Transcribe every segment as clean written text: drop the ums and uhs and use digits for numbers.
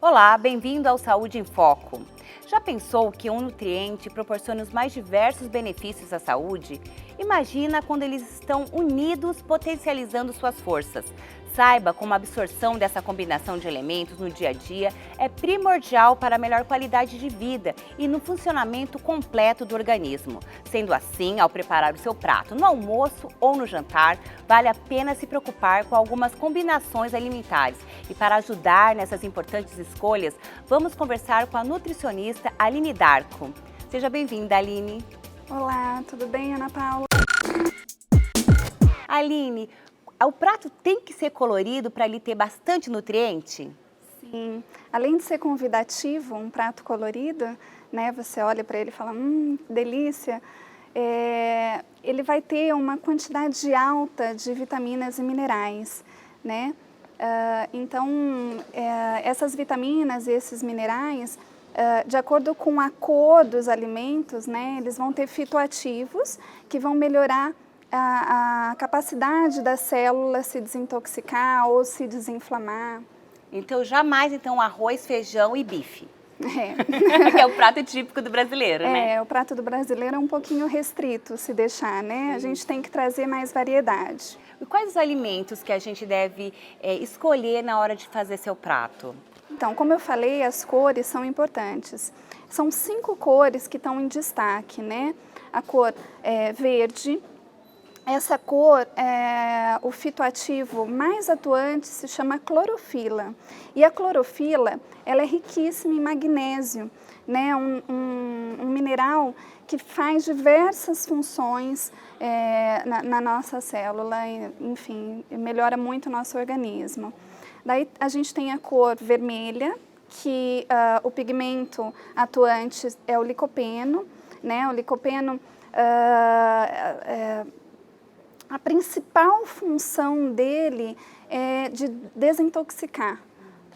Olá, bem-vindo ao Saúde em Foco. Já pensou que um nutriente proporciona os mais diversos benefícios à saúde? Imagina quando eles estão unidos, potencializando suas forças. Saiba como a absorção dessa combinação de elementos no dia a dia é primordial para a melhor qualidade de vida e no funcionamento completo do organismo. Sendo assim, ao preparar o seu prato no almoço ou no jantar, vale a pena se preocupar com algumas combinações alimentares. E para ajudar nessas importantes escolhas, vamos conversar com a nutricionista Aline Darko. Seja bem-vinda, Aline. Olá, tudo bem, Ana Paula? Aline, o prato tem que ser colorido para ele ter bastante nutriente? Sim, além de ser convidativo, um prato colorido, né, você olha para ele e fala, que delícia, ele vai ter uma quantidade alta de vitaminas e minerais, né? Essas vitaminas e esses minerais, de acordo com a cor dos alimentos, né, eles vão ter fitoativos que vão melhorar a capacidade da célula se desintoxicar ou se desinflamar. Então, jamais arroz, feijão e bife. É. Que é o prato típico do brasileiro, né? O prato do brasileiro é um pouquinho restrito, se deixar, né? A gente tem que trazer mais variedade. E quais os alimentos que a gente deve escolher na hora de fazer seu prato? Então, como eu falei, as cores são importantes. São 5 cores que estão em destaque, né? A cor verde. Essa cor, o fitoativo mais atuante se chama clorofila. E a clorofila, ela é riquíssima em magnésio, né? Um mineral que faz diversas funções na nossa célula, enfim, melhora muito o nosso organismo. Daí a gente tem a cor vermelha, que o pigmento atuante é o licopeno, né? O licopeno, a principal função dele é de desintoxicar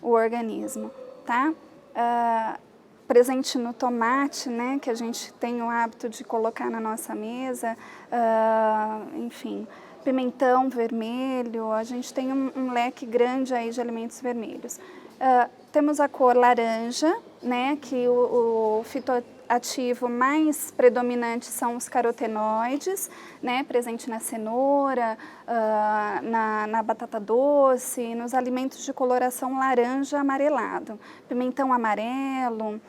o organismo, tá? Presente no tomate, né, que a gente tem o hábito de colocar na nossa mesa, enfim, pimentão vermelho, a gente tem um leque grande aí de alimentos vermelhos. Temos a cor laranja, né, que o fitoativo mais predominante são os carotenoides, né, presente na cenoura, na batata doce, nos alimentos de coloração laranja amarelado, pimentão amarelo,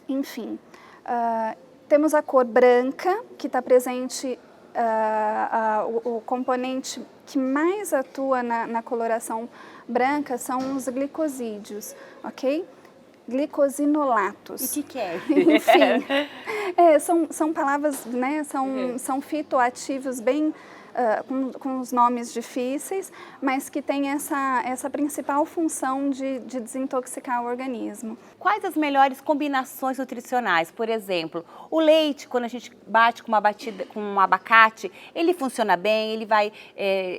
enfim. Temos a cor branca, que está presente, o componente que mais atua na coloração branca são os glicosídeos, ok? Glicosinolatos. E o que é? Enfim, são palavras, né, são fitoativos bem, com os nomes difíceis, mas que têm essa principal função de desintoxicar o organismo. Quais as melhores combinações nutricionais? Por exemplo, o leite, quando a gente bate com um abacate, ele funciona bem? Ele vai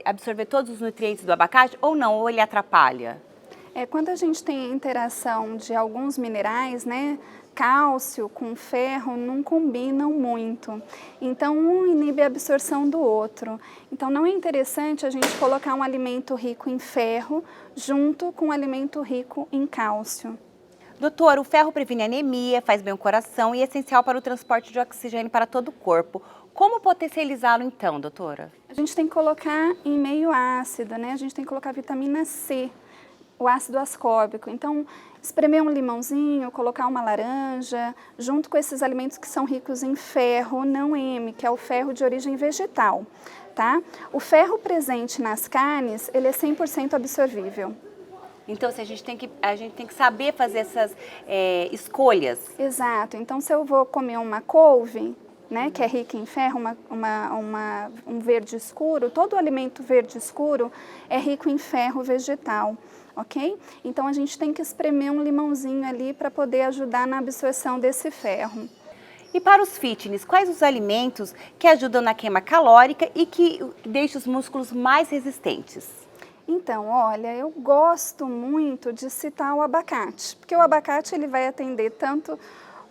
absorver todos os nutrientes do abacate ou não? Ou ele atrapalha? Quando a gente tem interação de alguns minerais, né, cálcio com ferro não combinam muito. Então, um inibe a absorção do outro. Então, não é interessante a gente colocar um alimento rico em ferro junto com um alimento rico em cálcio. Doutora, o ferro previne anemia, faz bem ao coração e é essencial para o transporte de oxigênio para todo o corpo. Como potencializá-lo então, doutora? A gente tem que colocar em meio ácido, né? A gente tem que colocar vitamina C, o ácido ascórbico. Então, espremer um limãozinho, colocar uma laranja, junto com esses alimentos que são ricos em ferro, não M, que é o ferro de origem vegetal, tá? O ferro presente nas carnes, ele é 100% absorvível. Então, a gente tem que saber fazer essas escolhas. Exato. Então, se eu vou comer uma couve, né, que é rica em ferro, um verde escuro, todo alimento verde escuro é rico em ferro vegetal, ok? Então, a gente tem que espremer um limãozinho ali para poder ajudar na absorção desse ferro. E para os fitness, quais os alimentos que ajudam na queima calórica e que deixam os músculos mais resistentes? Então, olha, eu gosto muito de citar o abacate, porque o abacate ele vai atender tanto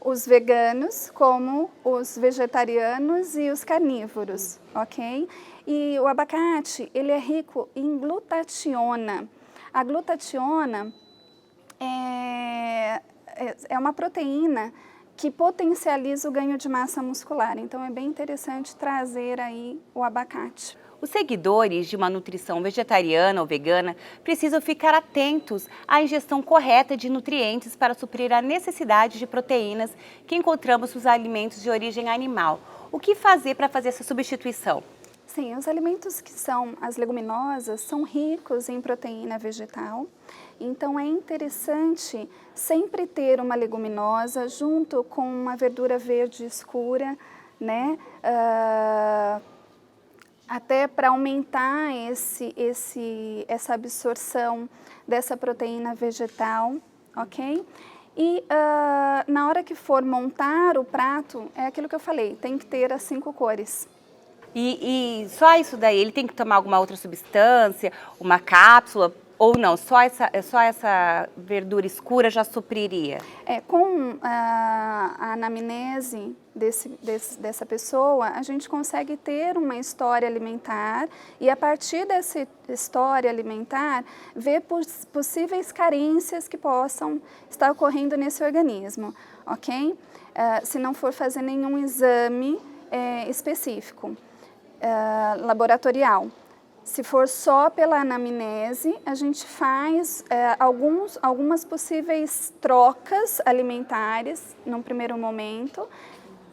os veganos como os vegetarianos e os carnívoros, ok? E o abacate, ele é rico em glutationa. A glutationa é uma proteína que potencializa o ganho de massa muscular. Então é bem interessante trazer aí o abacate. Os seguidores de uma nutrição vegetariana ou vegana precisam ficar atentos à ingestão correta de nutrientes para suprir a necessidade de proteínas que encontramos nos alimentos de origem animal. O que fazer para fazer essa substituição? Sim, os alimentos que são as leguminosas são ricos em proteína vegetal, então é interessante sempre ter uma leguminosa junto com uma verdura verde escura, né? Até para aumentar essa absorção dessa proteína vegetal, ok? E na hora que for montar o prato, é aquilo que eu falei, tem que ter as 5 cores. E só isso daí, ele tem que tomar alguma outra substância, uma cápsula, ou não? Só essa verdura escura já supriria? Com a anamnese dessa pessoa, a gente consegue ter uma história alimentar e a partir dessa história alimentar, ver possíveis carências que possam estar ocorrendo nesse organismo, ok? Se não for fazer nenhum exame específico. Laboratorial. Se for só pela anamnese, a gente faz algumas possíveis trocas alimentares num primeiro momento,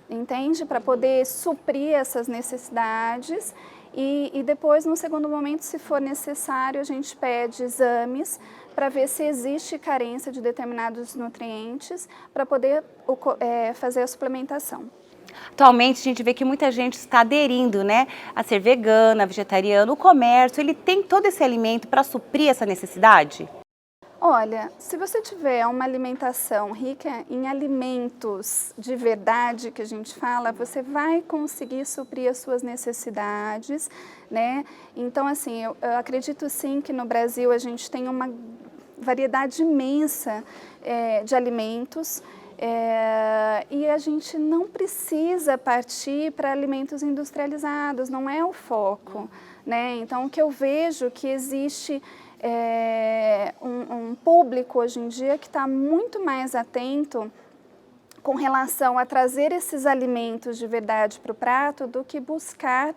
entende? Para poder suprir essas necessidades e depois, no segundo momento, se for necessário, a gente pede exames para ver se existe carência de determinados nutrientes para poder fazer a suplementação. Atualmente a gente vê que muita gente está aderindo, né, a ser vegana, vegetariano. O comércio, ele tem todo esse alimento para suprir essa necessidade? Olha, se você tiver uma alimentação rica em alimentos de verdade, que a gente fala, você vai conseguir suprir as suas necessidades, né? Então, assim, eu acredito sim que no Brasil a gente tem uma variedade imensa de alimentos, e a gente não precisa partir para alimentos industrializados, não é o foco, né? Então, o que eu vejo que existe um público hoje em dia que está muito mais atento com relação a trazer esses alimentos de verdade para o prato do que buscar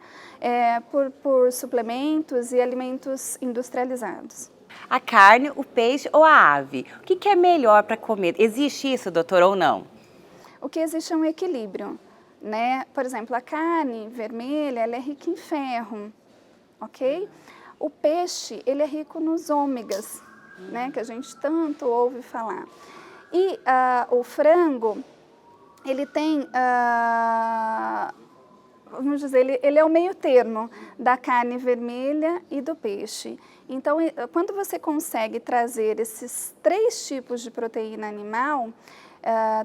por suplementos e alimentos industrializados. A carne, o peixe ou a ave? O que é melhor para comer? Existe isso, doutor, ou não? O que existe é um equilíbrio, né? Por exemplo, a carne vermelha, ela é rica em ferro, ok? O peixe, ele é rico nos ômegas, né? Que a gente tanto ouve falar. E o frango, ele tem, vamos dizer, ele é o meio termo da carne vermelha e do peixe. Então, quando você consegue trazer esses 3 tipos de proteína animal,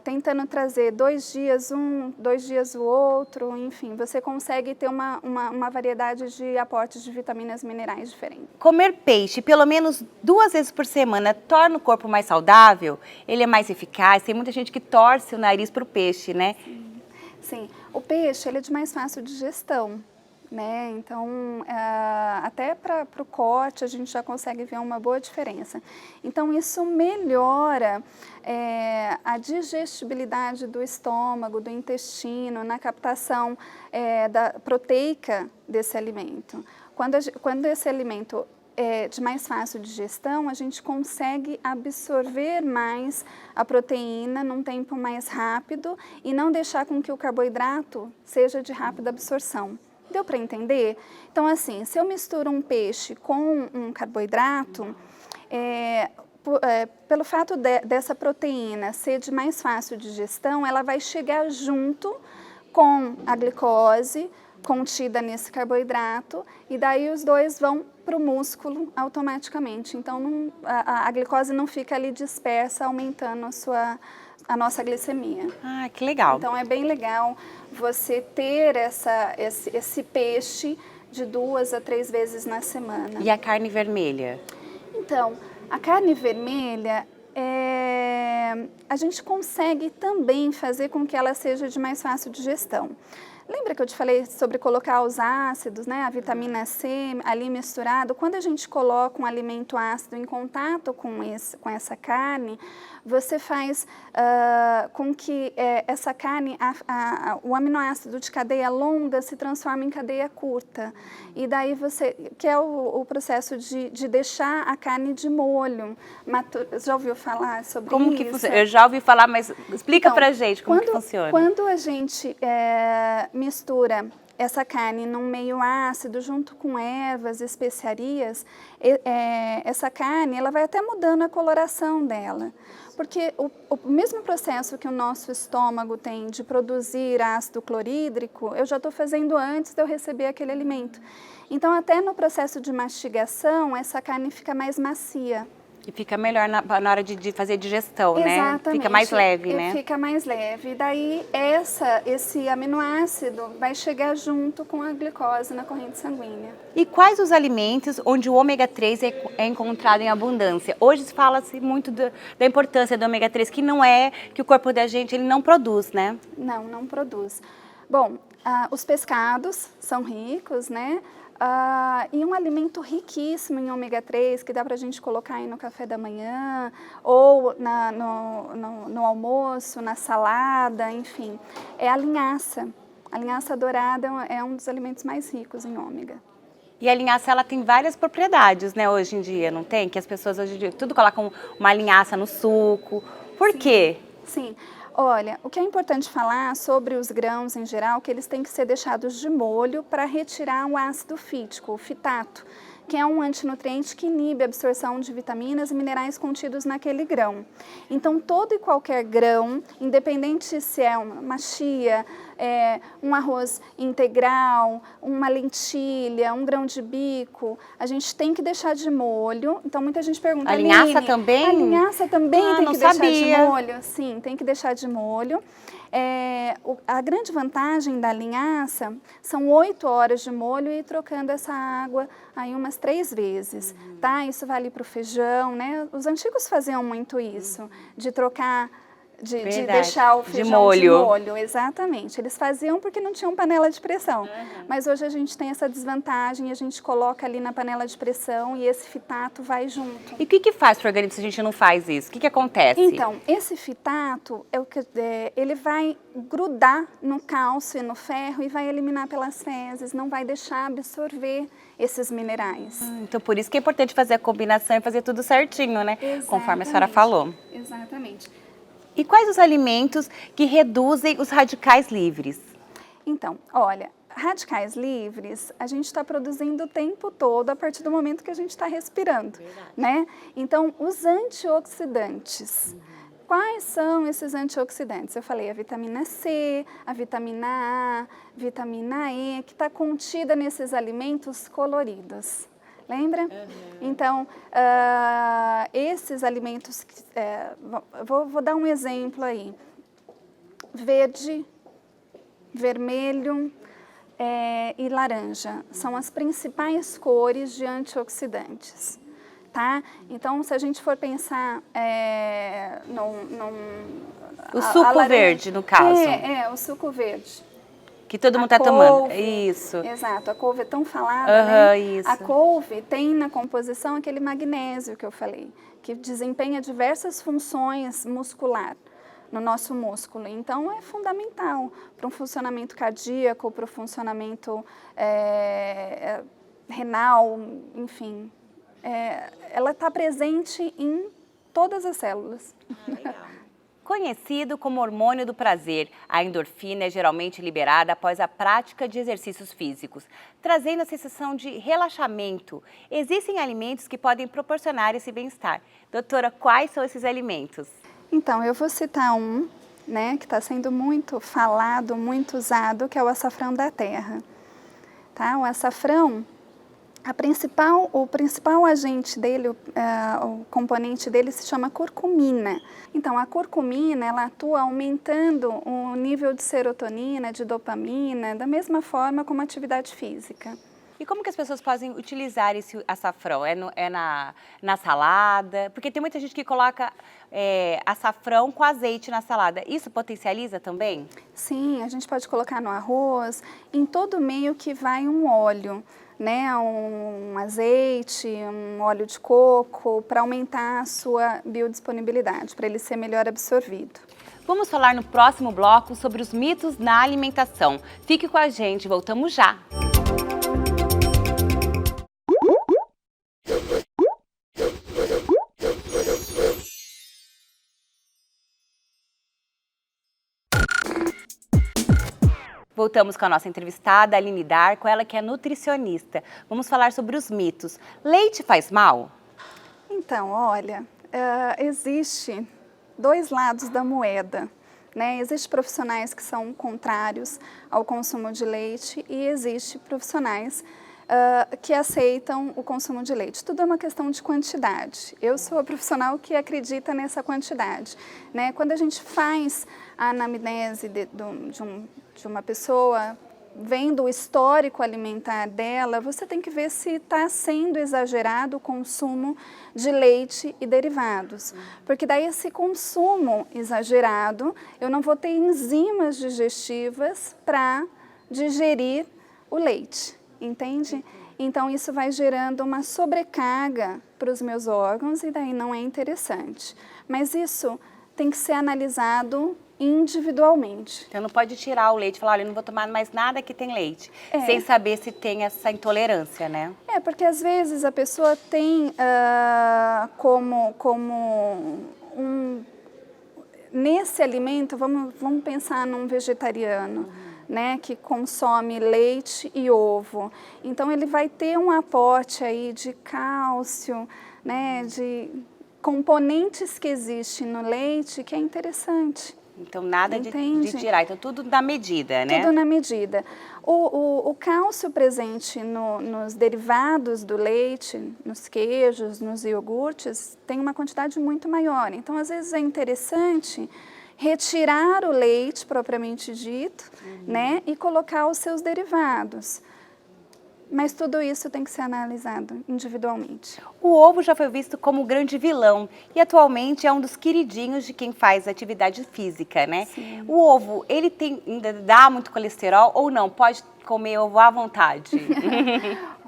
tentando trazer 2 dias um, 2 dias o outro, enfim, você consegue ter uma variedade de aportes de vitaminas e minerais diferentes. Comer peixe pelo menos 2 vezes por semana torna o corpo mais saudável? Ele é mais eficaz? Tem muita gente que torce o nariz para o peixe, né? Sim, o peixe ele é de mais fácil digestão, né? Então, até para o corte a gente já consegue ver uma boa diferença. Então, isso melhora a digestibilidade do estômago, do intestino, na captação da proteica desse alimento. Quando esse alimento de mais fácil digestão, a gente consegue absorver mais a proteína num tempo mais rápido e não deixar com que o carboidrato seja de rápida absorção. Deu para entender? Então, assim, se eu misturo um peixe com um carboidrato, pelo fato dessa proteína ser de mais fácil digestão, ela vai chegar junto com a glicose contida nesse carboidrato e daí os dois vão para o músculo automaticamente. Então, a glicose não fica ali dispersa, aumentando a nossa glicemia. Ah, que legal. Então, é bem legal você ter esse peixe de 2 a 3 vezes na semana. E a carne vermelha? Então, a carne vermelha, a gente consegue também fazer com que ela seja de mais fácil digestão. Lembra que eu te falei sobre colocar os ácidos, né, a vitamina C ali misturado? Quando a gente coloca um alimento ácido em contato com essa carne, você faz com que essa carne, o aminoácido de cadeia longa se transforme em cadeia curta. E daí que é o processo de deixar a carne de molho. Já ouviu falar sobre como isso? Que funciona? Eu já ouvi falar, mas explica então, pra gente como que funciona. Quando a gente mistura essa carne num meio ácido junto com ervas, especiarias, essa carne ela vai até mudando a coloração dela. Porque o mesmo processo que o nosso estômago tem de produzir ácido clorídrico, eu já estou fazendo antes de eu receber aquele alimento. Então, até no processo de mastigação, essa carne fica mais macia. E fica melhor na hora de fazer digestão, Exatamente. né? Fica mais leve, né? Fica mais leve. E daí, esse aminoácido vai chegar junto com a glicose na corrente sanguínea. E quais os alimentos onde o ômega 3 é encontrado em abundância? Hoje fala-se muito da importância do ômega 3, que não é que o corpo da gente ele não produz, né? Não produz. Bom, os pescados são ricos, né? E um alimento riquíssimo em ômega 3, que dá para a gente colocar aí no café da manhã, ou no almoço, na salada, enfim, é a linhaça. A linhaça dourada é um dos alimentos mais ricos em ômega. E a linhaça, ela tem várias propriedades, né, hoje em dia, não tem? Que as pessoas hoje em dia, tudo colocam uma linhaça no suco. Por quê? Sim. Olha, o que é importante falar sobre os grãos em geral, que eles têm que ser deixados de molho para retirar o ácido fítico, o fitato, que é um antinutriente que inibe a absorção de vitaminas e minerais contidos naquele grão. Então, todo e qualquer grão, independente se é uma chia, um arroz integral, uma lentilha, um grão de bico, a gente tem que deixar de molho. Então, muita gente pergunta, a linhaça também? A linhaça também tem que deixar de molho? Sim, tem que deixar de molho. A grande vantagem da linhaça são 8 horas de molho e ir trocando essa água aí umas 3 vezes, tá? Isso vale para o feijão, né? Os antigos faziam muito isso, de trocar, de deixar o feijão de molho. Exatamente. Eles faziam porque não tinham panela de pressão. Mas hoje a gente tem essa desvantagem, a gente coloca ali na panela de pressão e esse fitato vai junto. E o que faz para o organismo se a gente não faz isso? O que acontece? Então, esse fitato, ele vai grudar no cálcio e no ferro e vai eliminar pelas fezes, não vai deixar absorver esses minerais. Então, por isso que é importante fazer a combinação e fazer tudo certinho, né? Exatamente. Conforme a senhora falou. Exatamente. E quais os alimentos que reduzem os radicais livres? Então, olha, radicais livres a gente está produzindo o tempo todo a partir do momento que a gente está respirando, né? Então, os antioxidantes. Quais são esses antioxidantes? Eu falei a vitamina C, a vitamina A, vitamina E, que está contida nesses alimentos coloridos. Lembra? Então, esses alimentos, vou dar um exemplo aí. Verde, vermelho e laranja são as principais cores de antioxidantes. Tá? Então, se a gente for pensar o suco verde, no caso. O suco verde. Que todo mundo está tomando. Isso. Exato, a couve é tão falada, né? Isso. A couve tem na composição aquele magnésio que eu falei, que desempenha diversas funções muscular no nosso músculo. Então, é fundamental para um funcionamento cardíaco, para o funcionamento renal, enfim. Ela está presente em todas as células. Legal. Conhecido como hormônio do prazer, a endorfina é geralmente liberada após a prática de exercícios físicos, trazendo a sensação de relaxamento. Existem alimentos que podem proporcionar esse bem-estar. Doutora, quais são esses alimentos? Então, eu vou citar um, né, que está sendo muito falado, muito usado, que é o açafrão da terra. Tá? O açafrão, o principal agente dele, o componente dele se chama curcumina. Então, a curcumina, ela atua aumentando o nível de serotonina, de dopamina, da mesma forma como a atividade física. E como que as pessoas podem utilizar esse açafrão? Na salada? Porque tem muita gente que coloca açafrão com azeite na salada. Isso potencializa também? Sim, a gente pode colocar no arroz, em todo meio que vai um óleo, né? Um azeite, um óleo de coco, para aumentar a sua biodisponibilidade, para ele ser melhor absorvido. Vamos falar no próximo bloco sobre os mitos na alimentação. Fique com a gente, voltamos já! Voltamos com a nossa entrevistada, Aline Darko, ela que é nutricionista. Vamos falar sobre os mitos. Leite faz mal? Então, olha, existe dois lados da moeda, né? Existem profissionais que são contrários ao consumo de leite e existem profissionais que aceitam o consumo de leite. Tudo é uma questão de quantidade. Eu sou a profissional que acredita nessa quantidade, né? Quando a gente faz a anamnese de uma pessoa, vendo o histórico alimentar dela, você tem que ver se está sendo exagerado o consumo de leite e derivados. Porque daí esse consumo exagerado, eu não vou ter enzimas digestivas para digerir o leite, entende? Então isso vai gerando uma sobrecarga para os meus órgãos e daí não é interessante. Mas isso tem que ser analisado individualmente. Então não pode tirar o leite e falar, olha, eu não vou tomar mais nada que tem leite, sem saber se tem essa intolerância, né? Porque às vezes a pessoa tem nesse alimento, vamos pensar num vegetariano, né, que consome leite e ovo. Então ele vai ter um aporte aí de cálcio, né, de componentes que existem no leite que é interessante. Então, nada de tirar, então tudo na medida, né? Tudo na medida. O cálcio presente nos derivados do leite, nos queijos, nos iogurtes, tem uma quantidade muito maior. Então, às vezes é interessante retirar o leite propriamente dito, né, e colocar os seus derivados. Mas tudo isso tem que ser analisado individualmente. O ovo já foi visto como um grande vilão e atualmente é um dos queridinhos de quem faz atividade física, né? Sim. O ovo, ele ainda dá muito colesterol ou não? Pode comer ovo à vontade?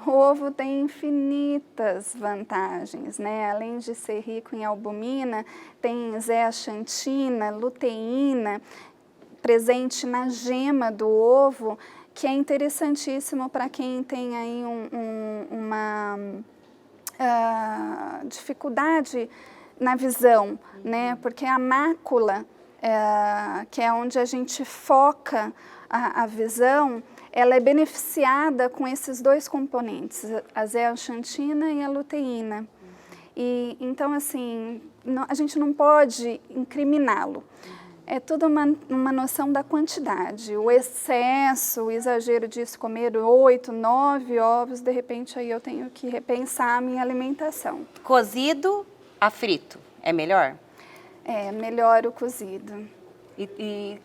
O ovo tem infinitas vantagens, né? Além de ser rico em albumina, tem zeaxantina, luteína, presente na gema do ovo, que é interessantíssimo para quem tem aí uma dificuldade na visão, né? Porque a mácula, que é onde a gente foca a visão, ela é beneficiada com esses dois componentes, a zeaxantina e a luteína. E, então, assim, a gente não pode incriminá-lo. É tudo uma noção da quantidade. O excesso, o exagero disso, comer 8, 9 ovos, de repente aí eu tenho que repensar a minha alimentação. Cozido a frito, é melhor? É, melhor o cozido. E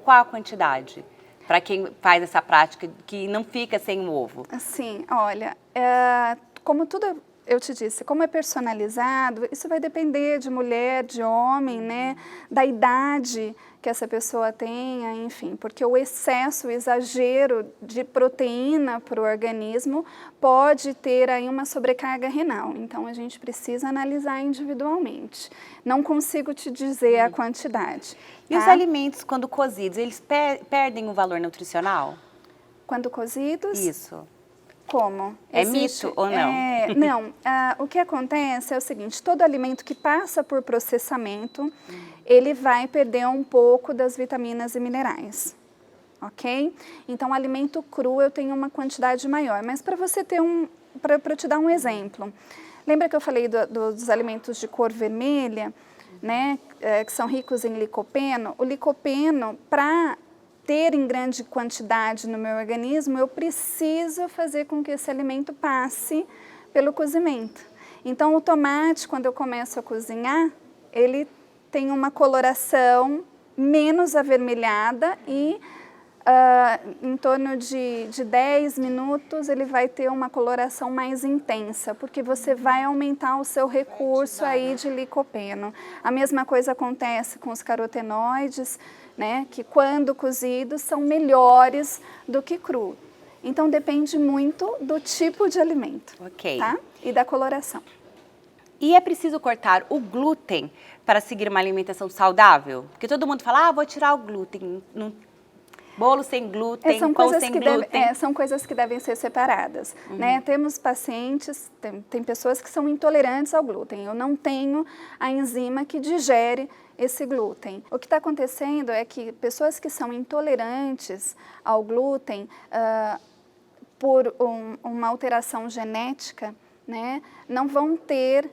qual a quantidade? Para quem faz essa prática que não fica sem o ovo? Assim, olha, como tudo eu te disse, como é personalizado, isso vai depender de mulher, de homem, né, da idade que essa pessoa tenha, enfim, porque o excesso, o exagero de proteína para o organismo pode ter aí uma sobrecarga renal. Então a gente precisa analisar individualmente. Não consigo te dizer a quantidade. E os alimentos, quando cozidos, eles perdem o valor nutricional? Quando cozidos? Isso. Como? É mito ou não? Não. O que acontece é o seguinte, todo alimento que passa por processamento, ele vai perder um pouco das vitaminas e minerais, ok? Então, alimento cru eu tenho uma quantidade maior, mas para você ter para te dar um exemplo, lembra que eu falei dos alimentos de cor vermelha, né, que são ricos em licopeno? O licopeno, para ter em grande quantidade no meu organismo, eu preciso fazer com que esse alimento passe pelo cozimento. Então, o tomate, quando eu começo a cozinhar, ele tem uma coloração menos avermelhada e em torno de 10 minutos, ele vai ter uma coloração mais intensa, porque você vai aumentar o seu recurso aí de licopeno. A mesma coisa acontece com os carotenoides, né, que quando cozidos são melhores do que cru. Então depende muito do tipo de alimento, tá? E da coloração. E é preciso cortar o glúten para seguir uma alimentação saudável? Porque todo mundo fala, vou tirar o glúten. Bolo sem glúten, pão sem glúten. São coisas que devem ser separadas, né? Temos pacientes, tem pessoas que são intolerantes ao glúten. Eu não tenho a enzima que digere esse glúten. O que está acontecendo é que pessoas que são intolerantes ao glúten, por uma alteração genética, né, não vão ter,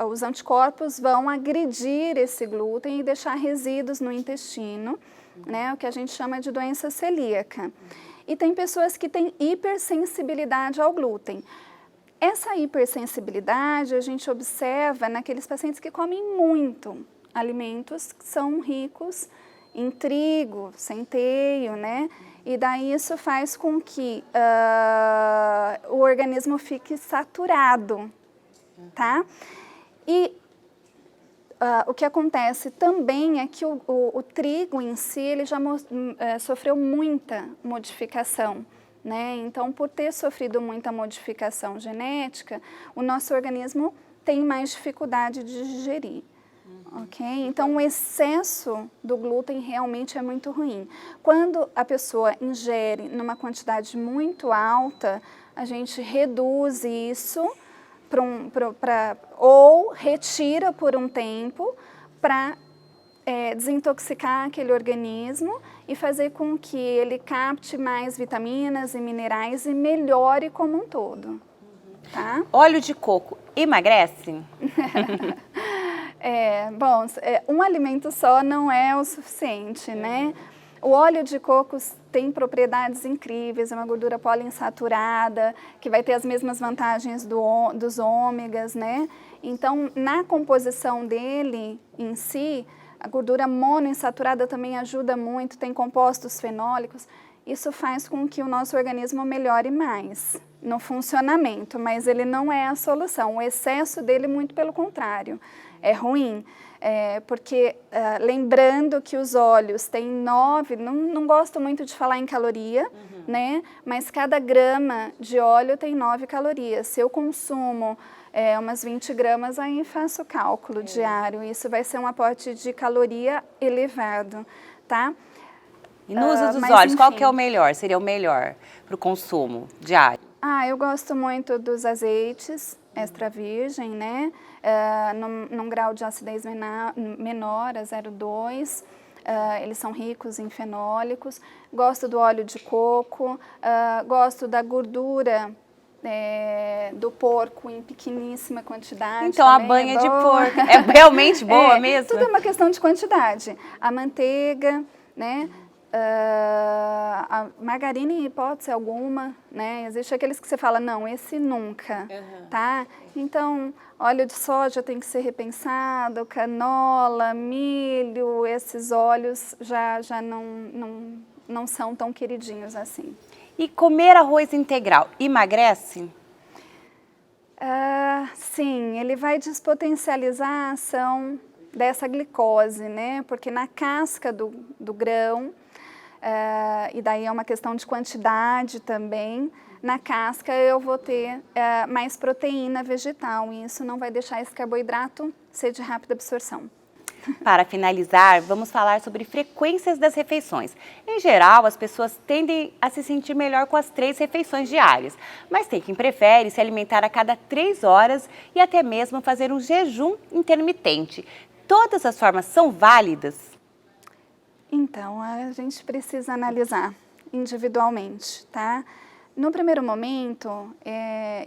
os anticorpos vão agredir esse glúten e deixar resíduos no intestino, né, o que a gente chama de doença celíaca. E tem pessoas que têm hipersensibilidade ao glúten. Essa hipersensibilidade a gente observa naqueles pacientes que comem muito alimentos que são ricos em trigo, centeio, né? E daí isso faz com que o organismo fique saturado, tá? E o que acontece também é que o trigo em si, ele já sofreu muita modificação, né? Então, por ter sofrido muita modificação genética, o nosso organismo tem mais dificuldade de digerir. Ok? Então, o excesso do glúten realmente é muito ruim. Quando a pessoa ingere numa quantidade muito alta, a gente reduz isso ou retira por um tempo para desintoxicar aquele organismo e fazer com que ele capte mais vitaminas e minerais e melhore como um todo. Tá? Óleo de coco emagrece? Bom, um alimento só não é o suficiente, né? O óleo de coco tem propriedades incríveis, é uma gordura poliinsaturada, que vai ter as mesmas vantagens dos ômegas, né? Então, na composição dele em si, a gordura monoinsaturada também ajuda muito, tem compostos fenólicos. Isso faz com que o nosso organismo melhore mais no funcionamento, mas ele não é a solução. O excesso dele, muito pelo contrário, é ruim. Porque lembrando que os óleos têm 9, não gosto muito de falar em caloria, né? Mas cada grama de óleo tem 9 calorias. Se eu consumo umas 20 gramas, aí faço o cálculo diário. Isso vai ser um aporte de caloria elevado, tá? E no uso dos óleos, qual que é o melhor? Seria o melhor para o consumo diário? Eu gosto muito dos azeites extra virgem, né? Num grau de acidez menor, a 0,2. Eles são ricos em fenólicos. Gosto do óleo de coco, gosto da gordura do porco em pequeníssima quantidade. Então a banha de porco é realmente boa mesmo? Tudo é uma questão de quantidade. A manteiga, né? A margarina em hipótese alguma, né? Existe aqueles que você fala, não, esse nunca, tá? Então, óleo de soja tem que ser repensado, canola, milho, esses óleos já não são tão queridinhos assim. E comer arroz integral emagrece? Sim, ele vai despotencializar a ação dessa glicose, né? Porque na casca do grão, e daí é uma questão de quantidade também, na casca eu vou ter mais proteína vegetal e isso não vai deixar esse carboidrato ser de rápida absorção. Para finalizar, vamos falar sobre frequências das refeições. Em geral, as pessoas tendem a se sentir melhor com as 3 refeições diárias, mas tem quem prefere se alimentar a cada 3 horas e até mesmo fazer um jejum intermitente. Todas as formas são válidas? Então, a gente precisa analisar individualmente, tá? No primeiro momento,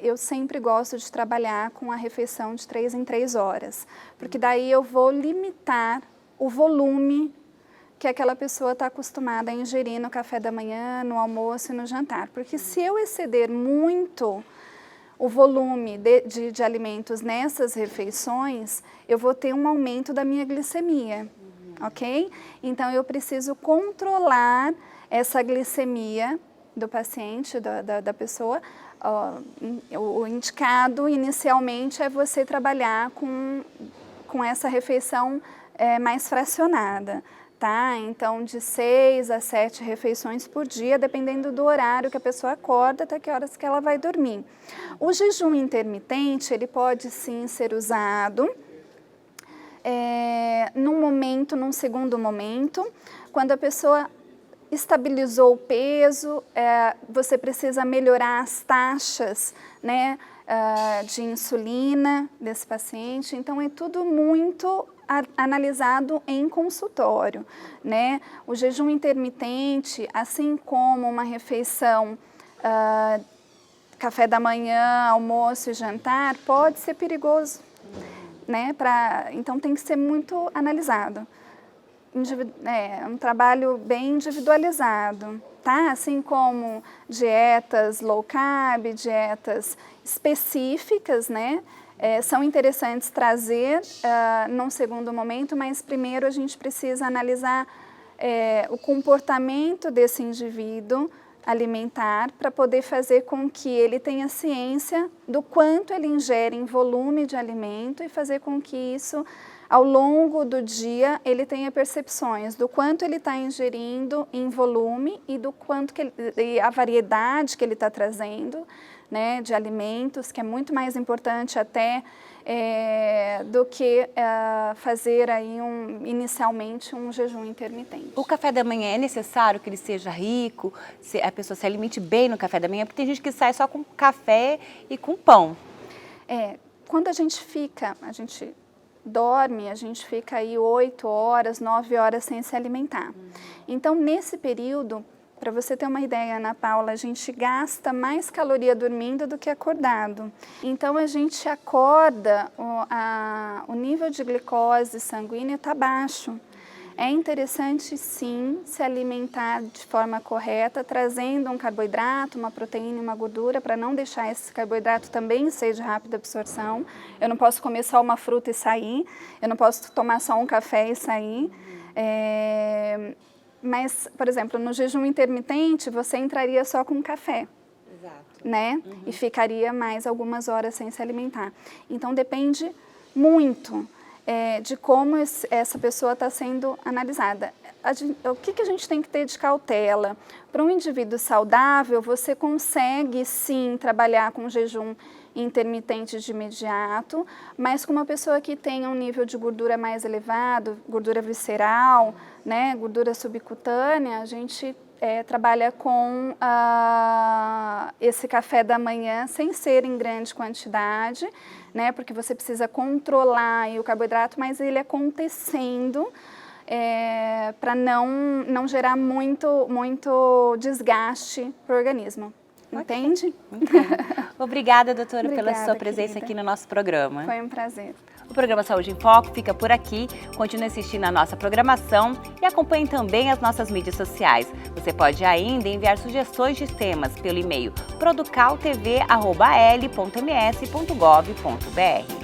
eu sempre gosto de trabalhar com a refeição de 3 em 3 horas, porque daí eu vou limitar o volume que aquela pessoa está acostumada a ingerir no café da manhã, no almoço e no jantar. Porque se eu exceder muito o volume de alimentos nessas refeições, eu vou ter um aumento da minha glicemia. ok? Então, eu preciso controlar essa glicemia do paciente, da pessoa. O indicado, inicialmente, é você trabalhar com essa refeição mais fracionada, tá? Então, de 6 a 7 refeições por dia, dependendo do horário que a pessoa acorda, até que horas que ela vai dormir. O jejum intermitente, ele pode sim ser usado num segundo momento, quando a pessoa estabilizou o peso, você precisa melhorar as taxas, né, de insulina desse paciente. Então, é tudo muito analisado em consultório, né? O jejum intermitente, assim como uma refeição, café da manhã, almoço e jantar, pode ser perigoso, né? Então, tem que ser muito analisado. É um trabalho bem individualizado, tá? Assim como dietas low carb, dietas específicas, né? São interessantes trazer num segundo momento, mas primeiro a gente precisa analisar o comportamento desse indivíduo alimentar para poder fazer com que ele tenha ciência do quanto ele ingere em volume de alimento e fazer com que isso, ao longo do dia, ele tenha percepções do quanto ele está ingerindo em volume e do quanto e a variedade que ele está trazendo, né, de alimentos, que é muito mais importante até do que fazer aí inicialmente um jejum intermitente. O café da manhã é necessário que ele seja rico, a pessoa se alimente bem no café da manhã, porque tem gente que sai só com café e com pão. Quando a gente dorme, a gente fica aí 8 horas, 9 horas sem se alimentar. Então, nesse período, para você ter uma ideia, Ana Paula, a gente gasta mais caloria dormindo do que acordado. Então, a gente acorda, o nível de glicose sanguínea está baixo. É interessante, sim, se alimentar de forma correta, trazendo um carboidrato, uma proteína e uma gordura, para não deixar esse carboidrato também ser de rápida absorção. Eu não posso comer só uma fruta e sair, eu não posso tomar só um café e sair. Mas, por exemplo, no jejum intermitente, você entraria só com café. Exato. Né? E ficaria mais algumas horas sem se alimentar. Então, depende muito de como essa pessoa está sendo analisada. O que a gente tem que ter de cautela? Para um indivíduo saudável, você consegue, sim, trabalhar com jejum intermitente de imediato, mas com uma pessoa que tenha um nível de gordura mais elevado, gordura visceral, né, gordura subcutânea, a gente trabalha com esse café da manhã sem ser em grande quantidade, né, porque você precisa controlar aí o carboidrato, mas ele acontecendo para não gerar muito desgaste para o organismo. Entende? Obrigada, doutora, pela sua presença aqui no nosso programa. Foi um prazer. O programa Saúde em Foco fica por aqui. Continue assistindo a nossa programação e acompanhe também as nossas mídias sociais. Você pode ainda enviar sugestões de temas pelo e-mail producaltv@l.ms.gov.br.